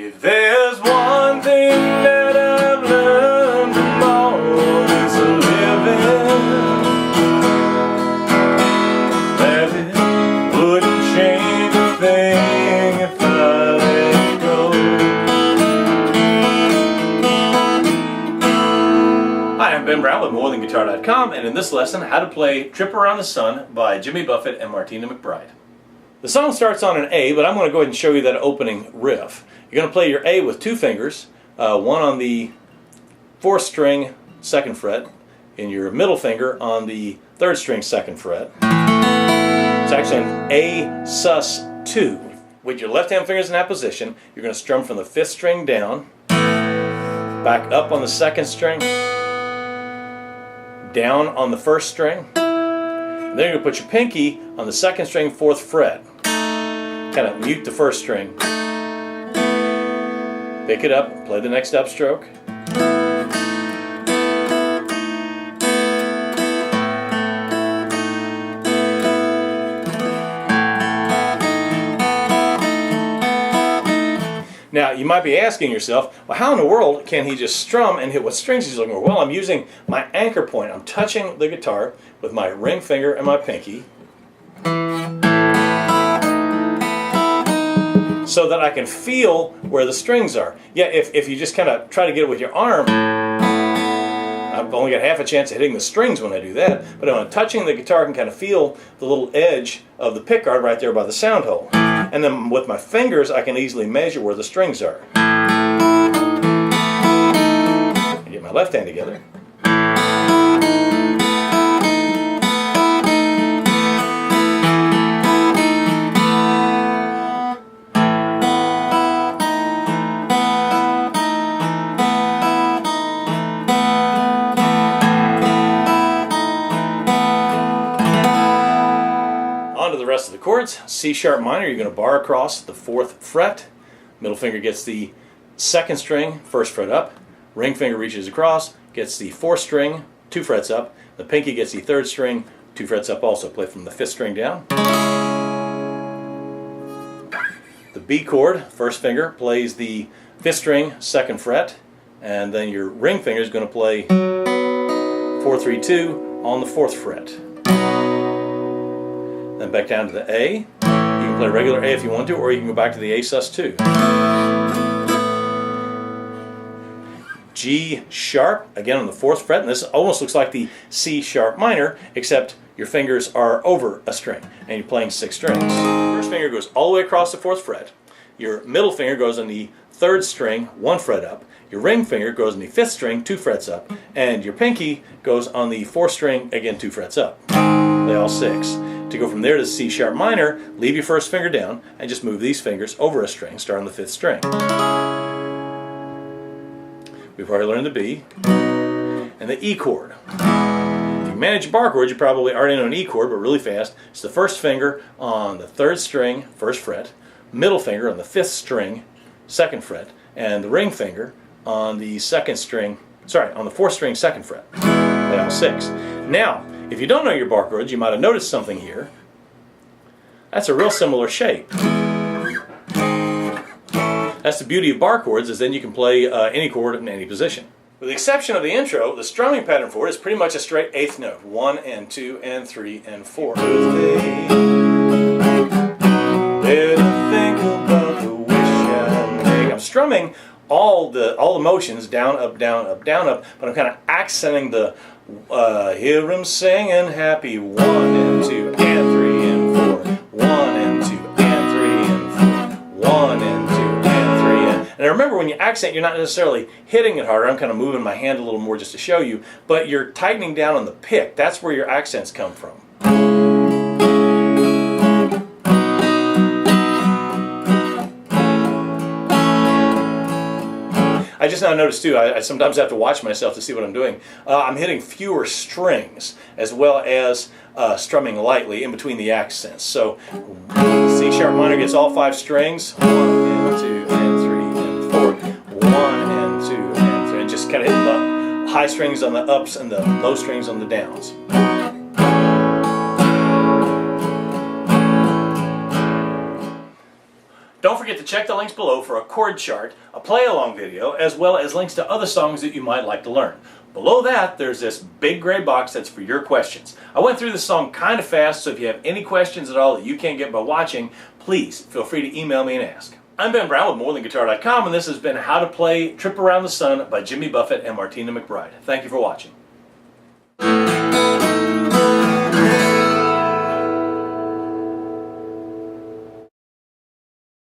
If there's one thing that I've learned from all this living, that it wouldn't change a thing if I let go. Hi, I'm Ben Brown with MoreThanGuitar.com, and in this lesson, how to play Trip Around the Sun by Jimmy Buffett and Martina McBride. The song starts on an A, but I'm going to go ahead and show you that opening riff. You're going to play your A with two fingers, one on the 4th string 2nd fret, and your middle finger on the 3rd string 2nd fret. It's actually an A sus 2. With your left hand fingers in that position, you're going to strum from the 5th string down, back up on the 2nd string, down on the 1st string. And then you're going to put your pinky on the 2nd string 4th fret. Kind of mute the 1st string. Pick it up, play the next upstroke. Now, you might be asking yourself, well, how in the world can he just strum and hit what strings he's looking for? Well, I'm using my anchor point. I'm touching the guitar with my ring finger and my pinky, so that I can feel where the strings are. Yeah, if you just kind of try to get it with your arm, I've only got half a chance of hitting the strings when I do that, but when I'm touching the guitar, I can kind of feel the little edge of the pickguard right there by the sound hole. And then with my fingers, I can easily measure where the strings are. I get my left hand together. The rest of the chords. C sharp minor, you're going to bar across the 4th fret. Middle finger gets the 2nd string, 1st fret up. Ring finger reaches across, gets the 4th string, 2 frets up. The pinky gets the 3rd string, 2 frets up also. Play from the 5th string down. The B chord, 1st finger, plays the 5th string, 2nd fret. And then your ring finger is going to play 4-3-2 on the 4th fret. Then back down to the A. You can play regular A if you want to, or you can go back to the A sus 2. G sharp, again on the 4th fret, and this almost looks like the C sharp minor, except your fingers are over a string, and you're playing 6 strings. First finger goes all the way across the 4th fret. Your middle finger goes on the 3rd string, 1 fret up. Your ring finger goes on the 5th string, 2 frets up. And your pinky goes on the 4th string, again 2 frets up. Play all 6. To go from there to C sharp minor, leave your 1st finger down and just move these fingers over a string, start on the 5th string. We've already learned the B. And the E chord. If you manage bar chords, you probably already know an E chord, but really fast. It's the 1st finger on the 3rd string, 1st fret, middle finger on the 5th string, 2nd fret, and the ring finger on the 2nd string, on the 4th string, 2nd fret. Play all 6. Now, if you don't know your bar chords, you might have noticed something here. That's a real similar shape. That's the beauty of bar chords, is then you can play any chord in any position. With the exception of the intro, the strumming pattern for it is pretty much a straight 8th note. 1 and 2 and 3 and 4. I'm strumming all the motions, down, up, down, up, down, up, but I'm kind of accenting the hear him singing happy 1 and 2 and 3 and 4, 1 and 2 and 3 and 4, 1 and 2 and 3 and remember, when you accent, you're not necessarily hitting it harder. I'm kind of moving my hand a little more just to show you, but you're tightening down on the pick. That's where your accents come from. I just now noticed too, I sometimes have to watch myself to see what I'm doing. I'm hitting fewer strings as well as strumming lightly in between the accents. So C sharp minor gets all 5 strings, 1 and 2 and 3 and 4, 1 and 2 and 3, and just kind of hitting the high strings on the ups and the low strings on the downs. Don't forget to check the links below for a chord chart, a play-along video, as well as links to other songs that you might like to learn. Below that, there's this big gray box that's for your questions. I went through this song kind of fast, so if you have any questions at all that you can't get by watching, please feel free to email me and ask. I'm Ben Brown with MoreThanGuitar.com, and this has been How to Play Trip Around the Sun by Jimmy Buffett and Martina McBride. Thank you for watching.